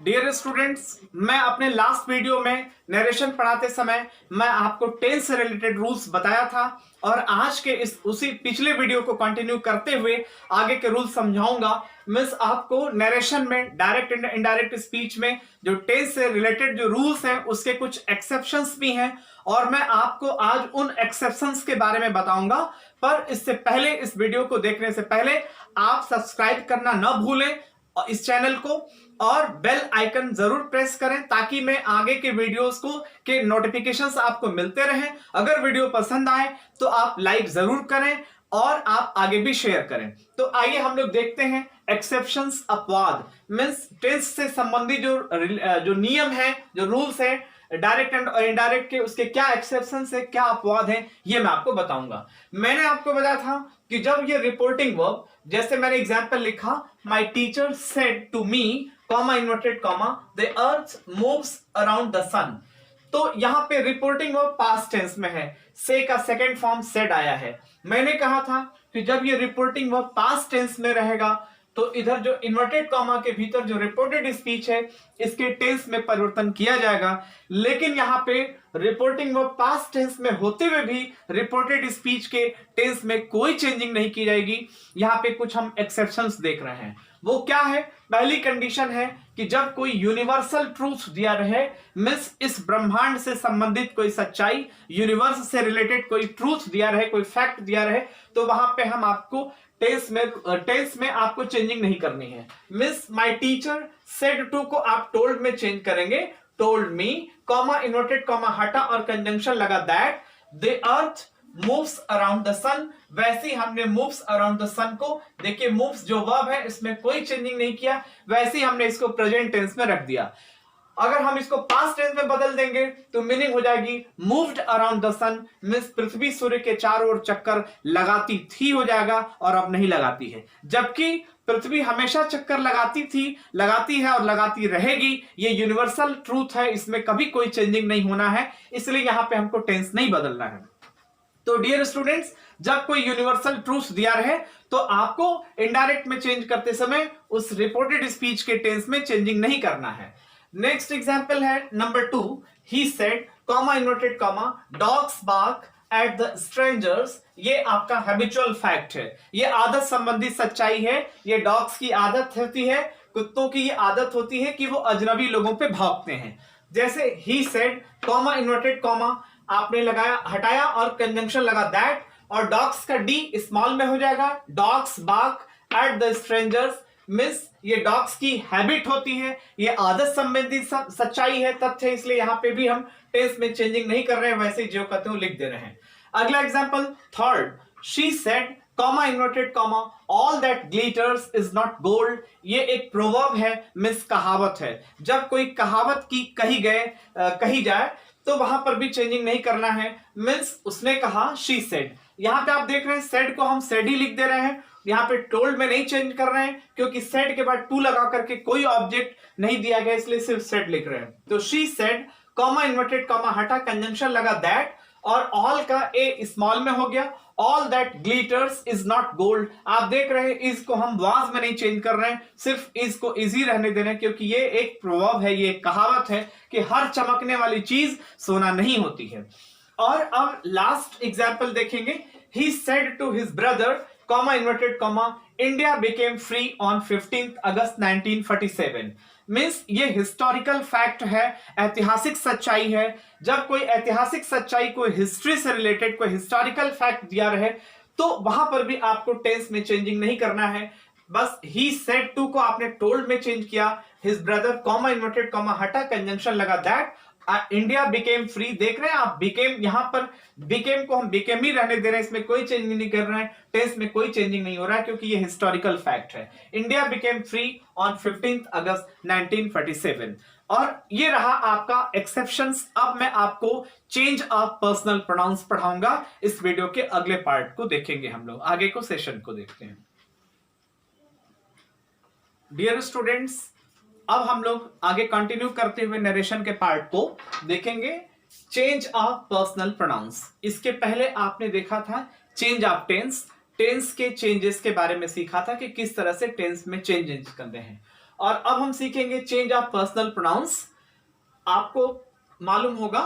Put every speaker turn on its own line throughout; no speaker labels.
Dear students, मैं अपने last video में नरेशन पढ़ाते समय मैं आपको टेंस से रिलेटेड रूल्स बताया था और आज के इस उसी पिछले वीडियो को कंटिन्यू करते हुए आगे के रूल्स समझाऊंगा। मींस आपको नरेशन में डायरेक्ट एंड इनडायरेक्ट स्पीच में जो टेंस से रिलेटेड जो रूल्स हैं उसके कुछ एक्सेप्शंस भी हैं और मैं आपको आज उन एक्सेप्शंस के बारे में बताऊंगा। पर इससे पहले, इस वीडियो को देखने से पहले आप सब्सक्राइब करना न भूलें इस चैनल को और बेल आइकन जरूर प्रेस करें ताकि मैं आगे के वीडियोस को के नोटिफिकेशंस आपको मिलते रहें। अगर वीडियो पसंद आए तो आप लाइक जरूर करें और आप आगे भी शेयर करें। तो आइए हम लोग देखते हैं एक्सेप्शंस, अपवाद। मींस टेंस से संबंधित जो नियम है, जो रूल्स है डायरेक्ट एंड इनडायरेक्ट के, उसके क्या एक्सेप्शंस है, क्या अपवाद है, ये मैं आपको बताऊंगा। मैंने आपको बताया था कि जब ये रिपोर्टिंग वर्ब, जैसे मैंने एग्जांपल लिखा, my teacher said to me, comma inverted comma, the earth moves around the sun. तो यहां पे रिपोर्टिंग वर्ब पास्ट टेंस में है, से का सेकंड फॉर्म सेड आया है। मैंने कहा था कि जब ये रिपोर्टिंग वर्ब पास्ट टेंस में रहेगा तो इधर जो इन्वर्टेड कॉमा के भीतर जो रिपोर्टेड स्पीच है इसके टेंस में परिवर्तन किया जाएगा। लेकिन यहाँ पे रिपोर्टिंग वर्ब पास्ट टेंस में होते हुए भी रिपोर्टेड स्पीच के टेंस में कोई चेंजिंग नहीं की जाएगी। यहाँ पे कुछ हम एक्सेप्शंस देख रहे हैं। वो क्या है? पहली कंडीशन है कि जब कोई यूनिवर्सल ट्रूथ दिया रहे, मींस इस ब्रह्मांड से संबंधित कोई सच्चाई, यूनिवर्स से रिलेटेड कोई ट्रूथ दिया रहे, कोई फैक्ट दिया रहे, तो वहां पे हम आपको टेंस में आपको चेंजिंग नहीं करनी है। Means my teacher said to को आप टोल्ड में चेंज करेंगे, told me, comma inverted comma हटा और कंजंक्शन लगा that the earth moves around the sun. वैसे ही हमने मूव्स अराउंड द सन को, देखिए मूव्स जो वर्ब है इसमें कोई चेंजिंग नहीं किया, वैसे ही हमने इसको प्रेजेंट टेंस में रख दिया। अगर हम इसको पास्ट टेंस में बदल देंगे तो मीनिंग हो जाएगी moved around the sun, means पृथ्वी सूर्य के चारों ओर चक्कर लगाती थी हो जाएगा और अब नहीं लगाती है। जबकि पृथ्वी हमेशा चक्कर लगाती थी, लगाती है और लगाती रहेगी। ये यूनिवर्सल ट्रूथ है, इसमें कभी कोई चेंजिंग नहीं होना है, इसलिए यहां पे हमको टेंस नहीं बदलना है। तो डियर स्टूडेंट्स, जब कोई यूनिवर्सल ट्रूथ दिया रहे तो आपको इनडायरेक्ट में चेंज करते समय उस रिपोर्टेड स्पीच के टेंस में चेंजिंग नहीं करना है। नेक्स्ट एग्जांपल है number 2, he said, comma inverted comma, dogs bark at the strangers. ये आपका हैबिचुअल फैक्ट है, ये आदत संबंधी सच्चाई है। ये डॉग्स की आदत होती है, कुत्तों की ये आदत होती है कि वो अजनबी लोगों पे भौंकते हैं। जैसे ही सेड, कॉमा इन्वर्टेड कॉमा आपने लगाया, हटाया और कंजंक्शन लगा दैट, और डॉग्स का डी स्मॉल में हो जाएगा, dogs bark at the strangers. Means ये डॉग्स की हैबिट होती है, ये आदत संबंधी सच्चाई है, तथ्य, इसलिए यहां पे भी हम टेंस में चेंजिंग नहीं कर रहे हैं, वैसे जो कहते हो लिख दे रहे हैं। अगला example third, she said, comma inverted comma, all that glitters is not gold. ये एक प्रोवर्ब है, मींस कहावत है। जब कोई कहावत की कही जाए तो वहां पर भी चेंजिंग नहीं करना है। मींस उसने कहा, शी सेड। यहां पे आप देख रहे हैं सेड को हम सेड ही लिख दे रहे हैं, यहाँ पे टोल्ड में नहीं चेंज कर रहे हैं क्योंकि सेड के बाद टू लगा करके कोई ऑब्जेक्ट नहीं दिया गया, इसलिए सिर्फ सेड लिख रहे हैं। तो she said, comma inverted comma हटा, कंजंक्शन लगा दैट, और ऑल का ए स्मॉल में हो गया, all that glitters is not gold. आप देख रहे हैं इज को हम वाज में नहीं चेंज कर रहे हैं, सिर्फ इज को इजी रहने दे रहे हैं क्योंकि ये एक प्रोवर्ब है, ये एक कहावत है कि हर चमकने वाली चीज सोना नहीं होती है। और अब लास्ट एग्जाम्पल देखेंगे, he said to his brother, comma inverted comma, India became free on 15 August 1947। Means ये हिस्टोरिकल फैक्ट है, ऐतिहासिक सच्चाई है। जब कोई ऐतिहासिक सच्चाई को हिस्ट्री से रिलेटेड कोई हिस्टोरिकल फैक्ट दिया रहे तो वहां पर भी आपको टेंस में चेंजिंग नहीं करना है। बस ही सेड टू को आपने टोल्ड में चेंज किया, his brother, comma inverted comma हटा, कंजंक्शन लगा दैट, इंडिया बिकेम फ्री। देख रहे हैं आप, बिकेम, यहां पर बिकेम को हम बिकेम ही रहने दे रहे हैं, इसमें कोई चेंजिंग नहीं कर रहे हैं, टेंस में कोई चेंजिंग नहीं हो रहा है क्योंकि ये हिस्टोरिकल फैक्ट है। India became free on 15 August 1947। और ये रहा आपका एक्सेप्शंस। अब मैं आपको चेंज ऑफ पर्सनल प्रोनाउंस पढ़ाऊंगा। इस वीडियो के अगले पार्ट को देखेंगे, हम लोग आगे को सेशन को देखते हैं। डियर स्टूडेंट्स, अब हम लोग आगे कंटिन्यू करते हुए नरेशन के पार्ट को देखेंगे, चेंज ऑफ पर्सनल प्रोनाउंस। इसके पहले आपने देखा था चेंज ऑफ टेंस, टेंस के चेंजेस के बारे में सीखा था कि किस तरह से टेंस में चेंजेस करते हैं। और अब हम सीखेंगे चेंज ऑफ पर्सनल प्रोनाउंस। आपको मालूम होगा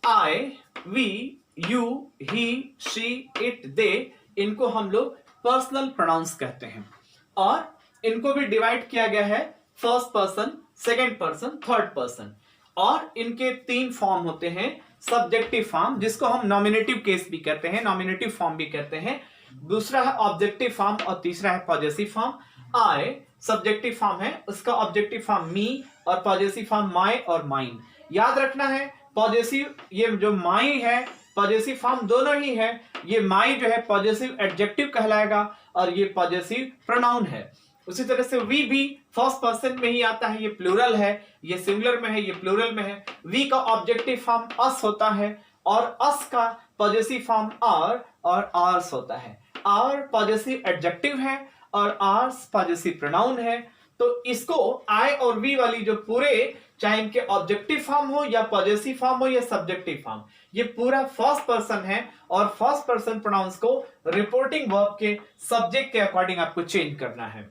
I, we, you, he, she, it, they, इनको हम लोग पर्सनल प्रोनाउंस कहते हैं और इनको भी डिवाइड किया गया है first person, second person, third person. और इनके 3 फॉर्म होते हैं। सब्जेक्टिव फॉर्म, जिसको हम नॉमिनेटिव केस भी कहते हैं, नॉमिनेटिव फॉर्म भी कहते हैं। दूसरा है ऑब्जेक्टिव फॉर्म और तीसरा है पॉजेसिव फॉर्म। आई सब्जेक्टिव फॉर्म है, उसका ऑब्जेक्टिव फॉर्म मी और पॉजेसिव फॉर्म माई और माइन। याद रखना है पॉजेसिव, ये जो माई है पॉजेसिव फॉर्म दोनों ही है। ये माई जो है पॉजेसिव एडजेक्टिव कहलाएगा और ये पॉजेसिव प्रोनाउन है। उसी तरह से वी भी फर्स्ट पर्सन में ही आता है, ये प्लूरल है, ये सिंगुलर में है, ये प्लूरल में है। वी का ऑब्जेक्टिव फॉर्म अस होता है और अस का पॉजेसिव फॉर्म आर और आर्स होता है। आर पॉजेसिव एडजेक्टिव है और आर्स पॉजेसिव प्रोनाउन है। तो इसको आई और वी वाली जो पूरे, चाहे इनके ऑब्जेक्टिव फॉर्म हो या पॉजेसिव फॉर्म हो या सब्जेक्टिव फॉर्म, ये पूरा फर्स्ट पर्सन है और फर्स्ट पर्सन प्रोनाउंस को रिपोर्टिंग वर्ब के सब्जेक्ट के अकॉर्डिंग आपको चेंज करना है।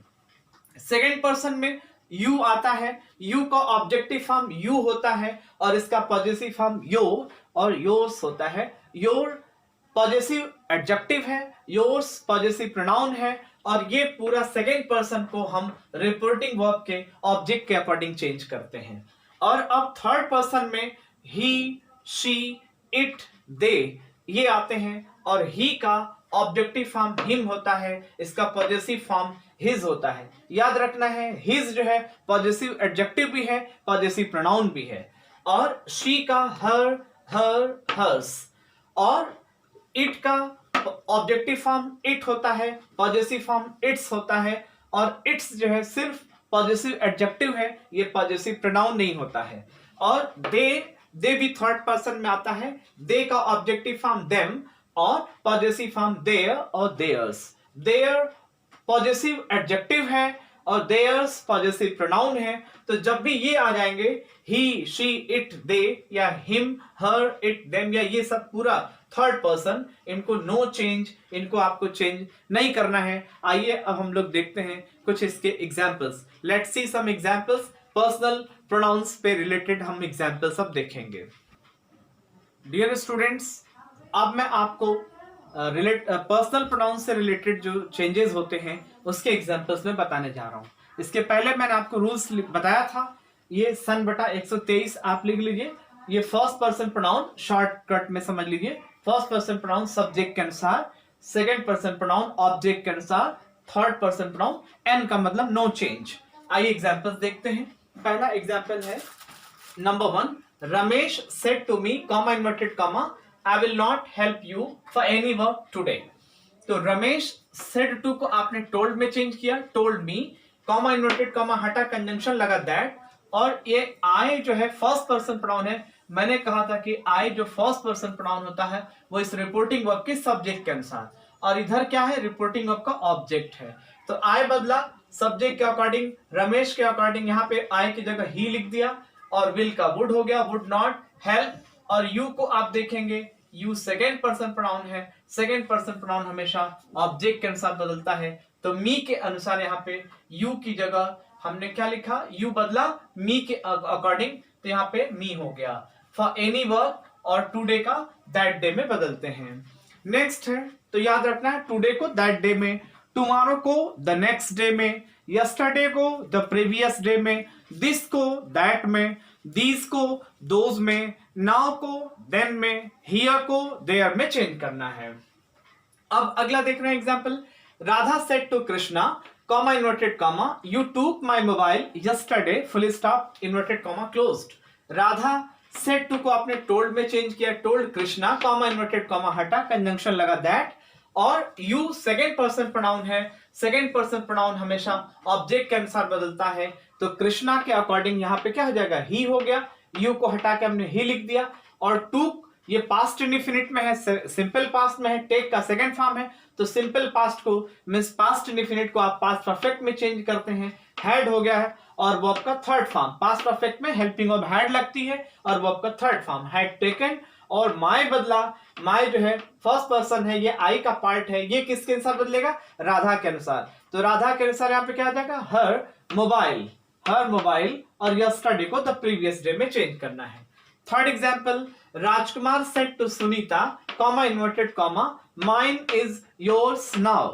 सेकेंड पर्सन में यू आता है, यू का ऑब्जेक्टिव फॉर्म यू होता है और इसका पॉजेसिव फॉर्म यो और योर्स होता है। योर पॉजेसिव एडजेक्टिव है, योर्स पॉजेसिव प्रोनाउन है और ये पूरा सेकेंड पर्सन को हम रिपोर्टिंग वर्ब के ऑब्जेक्ट के अकॉर्डिंग चेंज करते हैं। और अब थर्ड पर्सन में ही, शी, इट, दे ये आते हैं और ही का ऑब्जेक्टिव फॉर्म हिम होता है, इसका पॉजेसिव फॉर्म हिज होता है। याद रखना है हिज जो है पॉजेसिव एडजेक्टिव भी है, पॉजेसिव प्रोनाउन भी है। और शी का हर, हर, हर्स और इट का ऑब्जेक्टिव फॉर्म इट होता है, पॉजेसिव फॉर्म इट्स होता है और इट्स जो है सिर्फ पॉजेसिव एडजेक्टिव है, ये पॉजेसिव प्रोनाउन नहीं होता है। और दे भी थर्ड पर्सन में आता है, दे का ऑब्जेक्टिव फॉर्म देम और पॉजेसिव फॉर्म देयर और देयर्स। देयर पॉजेसिव एडजेक्टिव है और देयर्स पॉजेसिव प्रोनाउन है। तो जब भी ये आ जाएंगे ही, शी, इट, दे या हिम, हर, इट, देम या ये सब पूरा थर्ड पर्सन, इनको नो चेंज, इनको आपको चेंज नहीं करना है। आइए अब हम लोग देखते हैं कुछ इसके examples. Let's see some examples. Personal pronouns पे रिलेटेड हम एग्जांपल्स अब देखेंगे। डियर स्टूडेंट्स, अब मैं आपको पर्सनल प्रोनाउंस से रिलेटेड जो चेंजेस होते हैं उसके एग्जांपल्स में बताने जा रहा हूं। इसके पहले मैंने आपको रूल्स बताया था, ये सन बटा 123 आप लिख लीजिए। ये फर्स्ट पर्सन प्रोनाउन शॉर्टकट में समझ लीजिए। फर्स्ट पर्सन प्रोनाउन सब्जेक्ट के अनुसार, सेकंड पर्सन प्रोनाउन ऑब्जेक्ट के अनुसार, थर्ड पर्सन प्रोनाउन एन का मतलब नो चेंज। आइए एग्जांपल्स देखते हैं। पहला एग्जांपल है number 1, Ramesh said to me, comma inverted comma, I will not help you for any work today। तो रमेश सेड टू को आपने टोल्ड में चेंज किया, told me, comma inverted comma हटा, कंजंक्शन लगा दैट। और ये आई जो है फर्स्ट पर्सन प्रोनाउन है। मैंने कहा था कि आई जो फर्स्ट पर्सन प्रोनाउन होता है वो इस रिपोर्टिंग वर्ब के सब्जेक्ट के अनुसार, और इधर क्या है रिपोर्टिंग वर्ब का ऑब्जेक्ट है। तो आई बदला सब्जेक्ट के अकॉर्डिंग, रमेश के अकॉर्डिंग यहाँ पे आई की जगह ही लिख दिया और विल का वुड हो गया, वुड नॉट हेल्प। और यू को आप देखेंगे, यू सेकेंड पर्सन प्रोनाउन है, सेकेंड पर्सन प्रोनाउन हमेशा ऑब्जेक्ट के अनुसार बदलता है। तो मी के अनुसार यहाँ पे यू की जगह हमने क्या लिखा, यू बदला मी के अकॉर्डिंग, तो यहाँ पे मी हो गया। फॉर एनी वर्क और टुडे का दैट डे में बदलते हैं। नेक्स्ट है, तो याद रखना है टुडे को दैट डे में, टुमारो को द नेक्स्ट डे में, यस्टरडे को द प्रीवियस डे में, दिस को दैट में, दीज को दोज में, नाउ को देन में, हियर को देयर में चेंज करना है। अब अगला देख रहे हैं example. Radha said to Krishna, comma inverted comma, you took my mobile yesterday, full stop, inverted comma closed. Radha said to को आपने टोल्ड में चेंज किया, told Krishna, comma inverted comma हटा, कंजंक्शन लगा दैट। और यू सेकेंड पर्सन प्रोनाउन है, सेकेंड पर्सन प्रोनाउन हमेशा object के अनुसार बदलता है। तो कृष्णा के अकॉर्डिंग यहाँ पे क्या हो जाएगा, ही हो गया, यू को हटा के हमने ही लिख दिया। और टूक ये पास्ट इंडिफिनिट में है, सिंपल पास्ट में है, टेक का सेकंड फॉर्म है, तो सिंपल पास्ट को मींस पास्ट इंडिफिनिट को आप पास्ट परफेक्ट में चेंज करते हैं, हैड हो गया है। और वर्ब का थर्ड फॉर्म, पास्ट परफेक्ट में हेल्पिंग ऑफ हैड लगती है और वर्ब का थर्ड फॉर्म हैड टेकन। और माय बदला, माय जो है फर्स्ट पर्सन है, ये आई का पार्ट है, ये किसके अनुसार बदलेगा, राधा के अनुसार। तो राधा के अनुसार यहाँ पे क्या आ जाएगा, हर मोबाइल, हर मोबाइल और यस्टरडे को द प्रीवियस डे में चेंज करना है। Third example, Rajkumar said to Sunita, comma inverted comma, mine is yours now.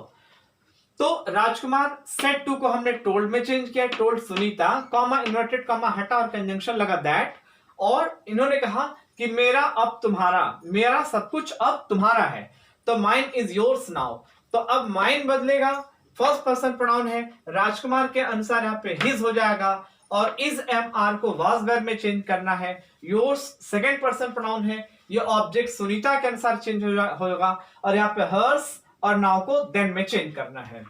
तो राजकुमार सेड टू को हमने टोल्ड में चेंज किया, told Sunita, comma inverted comma हटा और कंजंक्शन लगा दैट, और इन्होंने कहा कि मेरा अब तुम्हारा, मेरा सब कुछ अब तुम्हारा है, तो माइन इज योर्स नाउ। तो अब माइन बदलेगा, फर्स्ट पर्सन प्रोनाउन है, राजकुमार के अनुसार यहाँ पे हिज हो जाएगा, और इज एम आर को वाज वर्ब में चेंज करना है। योर्स सेकंड पर्सन प्रोनाउन है, ये ऑब्जेक्ट सुनीता के अनुसार चेंज होगा, और यहाँ पे हर्स और नाउ को देन में चेंज करना है।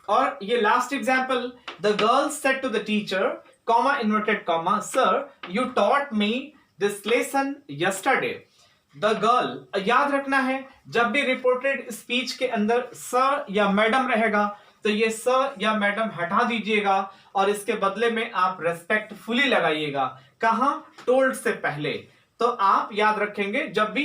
और ये last example, the girl said to the teacher, comma inverted comma, sir you taught me this lesson yesterday. The girl, याद रखना है जब भी रिपोर्टेड स्पीच के अंदर सर या मैडम रहेगा तो ये सर या मैडम हटा दीजिएगा और इसके बदले में आप रेस्पेक्टफुली लगाइएगा। कहां? टोल्ड से पहले। तो आप याद रखेंगे जब भी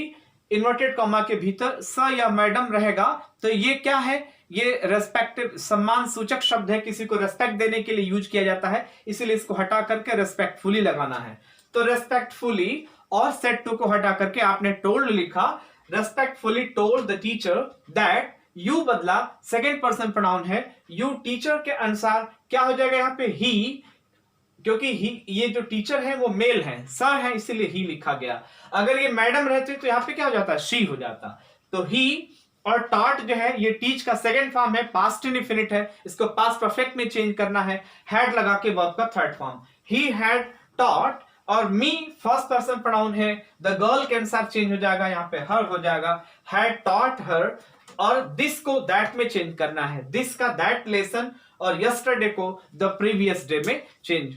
इन्वर्टेड कॉमा के भीतर सर या मैडम रहेगा तो ये क्या है? ये रेस्पेक्टिव, सम्मान सूचक शब्द है, किसी को रेस्पेक्ट देने के लिए यूज किया जाता है, इसीलिए इसको हटा करके रेस्पेक्टफुली लगाना है। तो रेस्पेक्टफुली और सेड टू को हटा करके आपने टोल्ड लिखा, respectfully told the teacher that, you बदला, सेकेंड पर्सन प्रोनाउन है, यू टीचर के अनुसार क्या हो जाएगा यहाँ पे? ही, क्योंकि ही, ये जो टीचर है वो मेल है, सर है, इसीलिए ही लिखा गया। अगर ये मैडम रहते तो यहाँ पे क्या हो जाता? शी हो जाता। तो ही और टॉट जो है ये टीच का सेकंड फॉर्म है, पास्ट इंडेफिनिट है, इसको पास्ट परफेक्ट में चेंज करना है, हैड लगा के वर्ब का third form. He had taught, और मी फर्स्ट पर्सन प्रोनाउन है, द गर्ल के अनुसार चेंज हो जाएगा, यहाँ पे हर हो जाएगा, हैड टॉट हर, और दिस को दैट में चेंज करना है, दिस का दैट लेसन, और यस्टरडे को द प्रीवियस डे में चेंज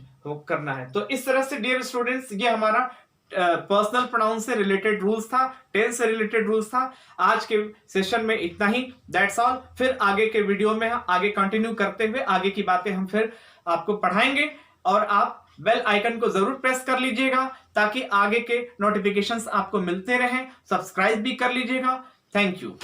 करना है। तो इस तरह से डियर स्टूडेंट्स ये हमारा पर्सनल प्रोनाउन से रिलेटेड रूल्स था, टेंस से रिलेटेड रूल्स था। आज के सेशन में इतना ही, दैट्स ऑल। फिर आगे के वीडियो में आगे कंटिन्यू करते हुए आगे की बातें हम फिर आपको पढ़ाएंगे, और आप बेल आइकन को जरूर प्रेस कर लीजिएगा ताकि आगे के नोटिफिकेशंस आपको मिलते रहें। सब्सक्राइब भी कर लीजिएगा। Thank you.